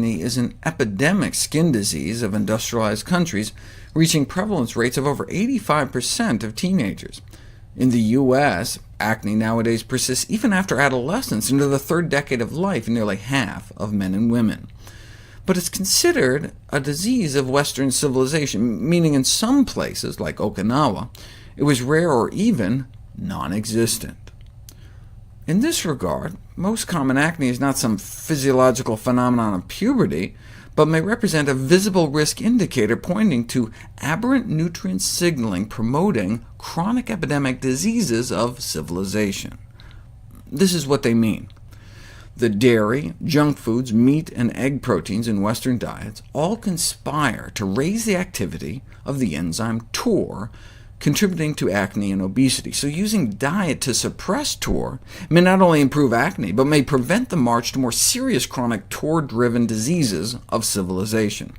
acne is an epidemic skin disease of industrialized countries, reaching prevalence rates of over 85% of teenagers. In the U.S., acne nowadays persists even after adolescence into the third decade of life in nearly half of men and women. But it's considered a disease of Western civilization, meaning in some places, like Okinawa, it was rare or even non-existent. In this regard, most common acne is not some physiological phenomenon of puberty, but may represent a visible risk indicator pointing to aberrant nutrient signaling promoting chronic epidemic diseases of civilization. This is what they mean. The dairy, junk foods, meat, and egg proteins in Western diets all conspire to raise the activity of the enzyme TOR, contributing to acne and obesity. So using diet to suppress TOR may not only improve acne, but may prevent the march to more serious chronic TOR-driven diseases of civilization.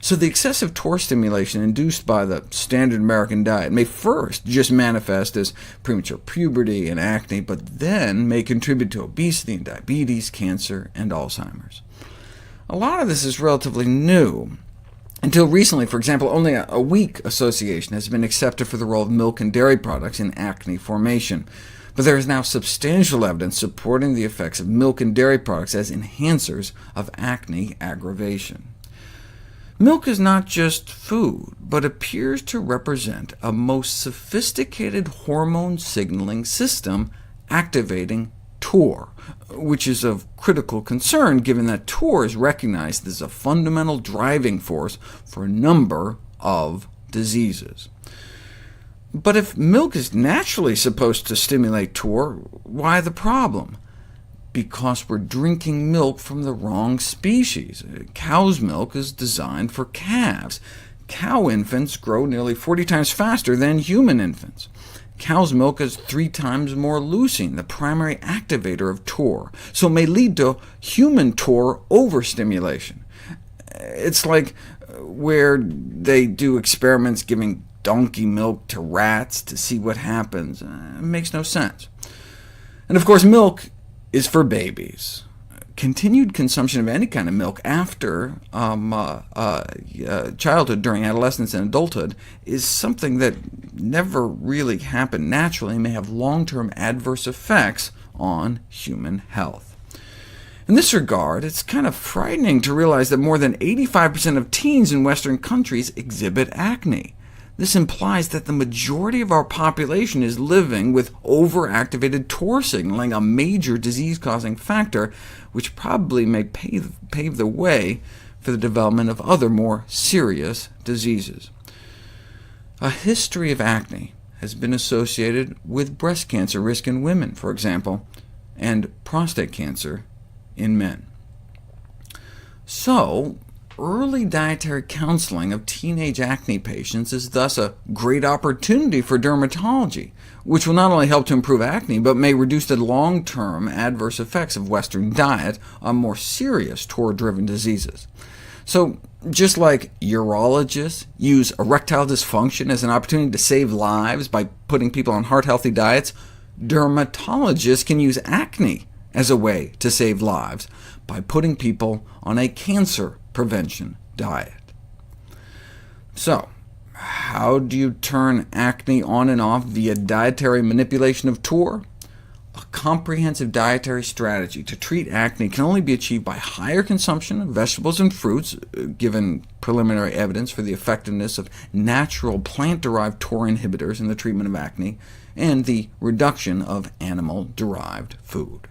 So the excessive TOR stimulation induced by the standard American diet may first just manifest as premature puberty and acne, but then may contribute to obesity and diabetes, cancer, and Alzheimer's. A lot of this is relatively new. Until recently, for example, only a weak association has been accepted for the role of milk and dairy products in acne formation, but there is now substantial evidence supporting the effects of milk and dairy products as enhancers of acne aggravation. Milk is not just food, but appears to represent a most sophisticated hormone signaling system activating TOR, which is of critical concern given that TOR is recognized as a fundamental driving force for a number of diseases. But if milk is naturally supposed to stimulate TOR, why the problem? Because we're drinking milk from the wrong species. Cow's milk is designed for calves. Cow infants grow nearly 40 times faster than human infants. Cow's milk has 3 times more leucine, the primary activator of TOR, so it may lead to human TOR overstimulation. It's like where they do experiments giving donkey milk to rats to see what happens. It makes no sense. And of course, milk is for babies. Continued consumption of any kind of milk after childhood, during adolescence and adulthood, is something that never really happened naturally and may have long-term adverse effects on human health. In this regard, it's kind of frightening to realize that more than 85% of teens in Western countries exhibit acne. This implies that the majority of our population is living with overactivated TOR signaling, a major disease-causing factor, which probably may pave the way for the development of other more serious diseases. A history of acne has been associated with breast cancer risk in women, for example, and prostate cancer in men. So, early dietary counseling of teenage acne patients is thus a great opportunity for dermatology, which will not only help to improve acne, but may reduce the long-term adverse effects of Western diet on more serious TOR-driven diseases. So just like urologists use erectile dysfunction as an opportunity to save lives by putting people on heart-healthy diets, dermatologists can use acne as a way to save lives by putting people on a cancer prevention diet. So, how do you turn acne on and off via dietary manipulation of TOR? A comprehensive dietary strategy to treat acne can only be achieved by higher consumption of vegetables and fruits, given preliminary evidence for the effectiveness of natural plant-derived TOR inhibitors in the treatment of acne, and the reduction of animal-derived food.